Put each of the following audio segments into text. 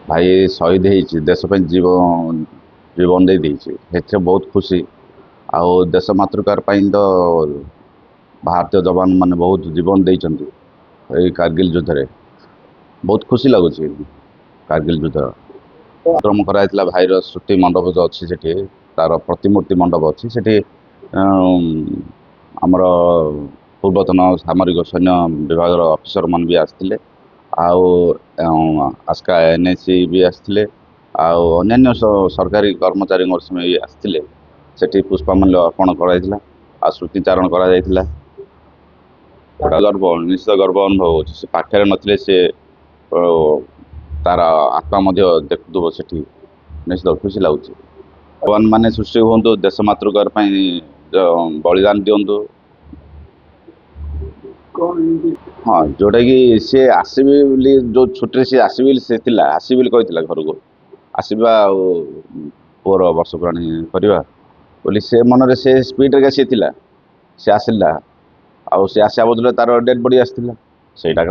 भाई शहीद ହେଇଛି ଦେଶ ପାଇଁ ଜୀବନ ଦେଇ ଦେଇଛି ସେଥିରେ ବହୁତ ଖୁସି। ଆଉ ଦେଶ ମାତୃକାର ପାଇଁ ତ ଭାରତୀୟ ଯବାନ ମାନେ ବହୁତ ଜୀବନ ଦେଇଛନ୍ତି ଏଇ କାର୍ଗିଲ ଯୁଦ୍ଧରେ। ବହୁତ ଖୁସି ଲାଗୁଛି କାର୍ଗିଲ ଯୁଦ୍ଧ ଆକ୍ରମଣ କରାଯାଇଥିଲା। ଭାଇର ସ୍ମୃତି ମଣ୍ଡପ ଯୋଉ ଅଛି ସେଠି, ତାର ପ୍ରତିମୂର୍ତ୍ତି ମଣ୍ଡପ ଅଛି ସେଠି। ଅମ୍, ଆମର ପୂର୍ବତନ ସାମରିକ ସୈନ୍ୟ ବିଭାଗର ଅଫିସର ମାନେ ବି ଆସିଥିଲେ। ଆଉ ଆସ୍କା ଏନ୍ଏସି ବି ଆସିଥିଲେ। ଆଉ ଅନ୍ୟାନ୍ୟ ସରକାରୀ କର୍ମଚାରୀଙ୍କ ବି ଆସିଥିଲେ। ସେଠି ପୁଷ୍ପମାଲ୍ୟ ଅର୍ପଣ କରାଯାଇଥିଲା ଆଉ ସ୍ମୃତିଚାରଣ କରାଯାଇଥିଲା। ଗୋଟେ ଗର୍ବ, ନିଶ୍ଚିତ ଗର୍ବ ଅନୁଭବ ହଉଛି। ସେ ପାଖରେ ନଥିଲେ ସେ ଅ, ତାର ଆତ୍ମା ମଧ୍ୟ ଦେଖୁଥିବ ସେଠି। ନିଶ୍ଚିତ ଖୁସି ଲାଗୁଛି। ଭଗବାନ ମାନେ ସୃଷ୍ଟି ହୁଅନ୍ତୁ, ଦେଶ ମାତୃକାର ପାଇଁ ବଳିଦାନ ଦିଅନ୍ତୁ। ହଁ, ଯୋଉଟା କି ସିଏ ଆସିବେ ବୋଲି, ଯୋଉ ଛୁଟିରେ ସିଏ ଆସିବେ ବୋଲି ସେ ଥିଲା, ଆସିବେ ବୋଲି କହିଥିଲା ଘରକୁ। ଆସିବା ଆଉ ପୁଅର ବର୍ଷ ପୁରାଣି କରିବା ବୋଲି ସେ ମନରେ ସେ ସ୍ପିଡରେ ସିଏ ଥିଲା। ସେ ଆସିଲା ଆଉ ସେ ଆସିବା ବଦଳରେ ତାର ଡେଡ୍ ବଡି ଆସିଥିଲା। ସେଇଟା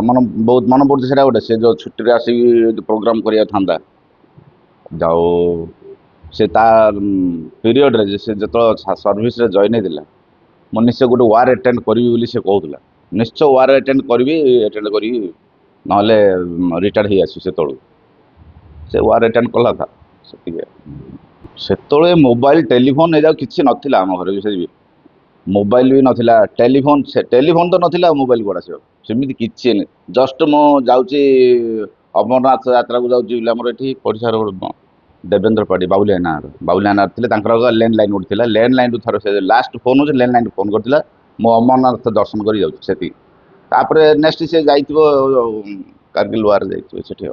ବହୁତ ମନେ ପଡୁଛି। ସେଇଟା ଗୋଟେ ସେ ଯୋଉ ଛୁଟିରେ ଆସିକି ପ୍ରୋଗ୍ରାମ କରିବା ଥାନ୍ତା, ଯାଉ ସେ ତା ପିରିୟଡରେ ସେ ଯେତେବେଳେ ସର୍ଭିସରେ ଜଏନ୍ ହେଇଥିଲା, ମୁଁ ନିଶ୍ଚୟ ଗୋଟେ ୱାର୍ ଆଟେଣ୍ଡ କରିବି ବୋଲି ସେ କହୁଥିଲା। ନିଶ୍ଚୟ ୱାର୍ ଆଟେଣ୍ଡ କରିବି, ଆଟେଣ୍ଡ କରିବି, ନହେଲେ ରିଟାୟାର୍ଡ ହେଇ ଆସିବି ସେତେବେଳକୁ। ସେ ୱାର୍ ଆଟେଣ୍ଡ କଲା ତା ସେତିକି। ସେତେବେଳେ ମୋବାଇଲ ଟେଲିଫୋନ ଏଯାକ କିଛି ନଥିଲା ଆମ ଘରେ। ସେ ମୋବାଇଲ ବି ନଥିଲା, ଟେଲିଫୋନ ତ ନଥିଲା ଆଉ ମୋବାଇଲ କୁଆଡେ ଆସିବ। ସେମିତି କିଛି ନାହିଁ। ଜଷ୍ଟ ମୁଁ ଯାଉଛି ଅମରନାଥ ଯାତ୍ରାକୁ ଯାଉଛି ବୋଲି ଆମର ଏଠି ପଡ଼ିଶାର ଦେବେନ୍ଦ୍ର ପାଢୀ ବାବୁଲିଆ ଥିଲେ। ତାଙ୍କର ଲ୍ୟାଣ୍ଡ ଲାଇନ୍ ଗୋଟେ ଥିଲା। ଲ୍ୟାଣ୍ଡ ଲାଇନ୍ ଥରେ ସେ ଲାଷ୍ଟ ଫୋନ୍ ହଉଛି ଲ୍ୟାଣ୍ଡ ଲାଇନ୍ ଫୋନ୍ କରିଥିଲା, ମୁଁ ଅମରନାଥ ଦର୍ଶନ କରି ଯାଉଛି ସେତିକି। ତାପରେ ନେକ୍ସଟ ସେ ଯାଇଥିବ କାର୍ଗିଲ ୱାର୍ ଯାଇଥିବ ସେଠି।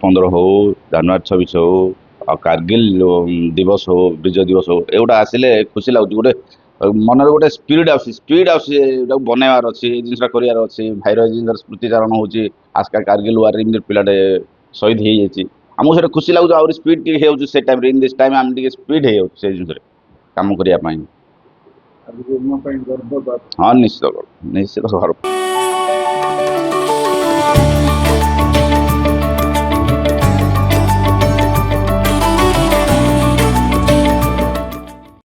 15 ହଉ, ଜାନୁଆରୀ 26 ହଉ, ଆଉ କାର୍ଗିଲ ଦିବସ ହଉ, ବିଜୟ ଦିବସ ହଉ, ଏଗୁଟା ଆସିଲେ ଖୁସି ଲାଗୁଛି। ଗୋଟେ ମନରେ ଗୋଟେ ସ୍ପିଡ ଆସୁଛି, ଏଟାକୁ ବନେଇବାର ଅଛି, ଏଇ ଜିନିଷଟା କରିବାର ଅଛି। ଭାଇର ଏଇ ଜିନିଷର ସ୍ମୃତିଚାରଣ ହଉଛି। ଆସ୍କା କାର୍ଗିଲ ୱାର ଏମିତି ପିଲାଟେ ଶହୀଦ ହେଇଯାଇଛି। ଆମକୁ ସେଟା ଖୁସି ଲାଗୁଛି। ଆହୁରି ସ୍ପିଡ ଟିକେ ହେଇଯାଉଛି ସେ ଟାଇମରେ। ଇନ୍ ଦିସ୍ ଟାଇମ୍ ଆମେ ଟିକେ ସ୍ପିଡ ହେଇଯାଉଛି ସେଇ ଜିନିଷରେ କାମ କରିବା ପାଇଁ। ହଁ, ନିଶ୍ଚିତ ନିଶ୍ଚିତ ଗର୍ବ।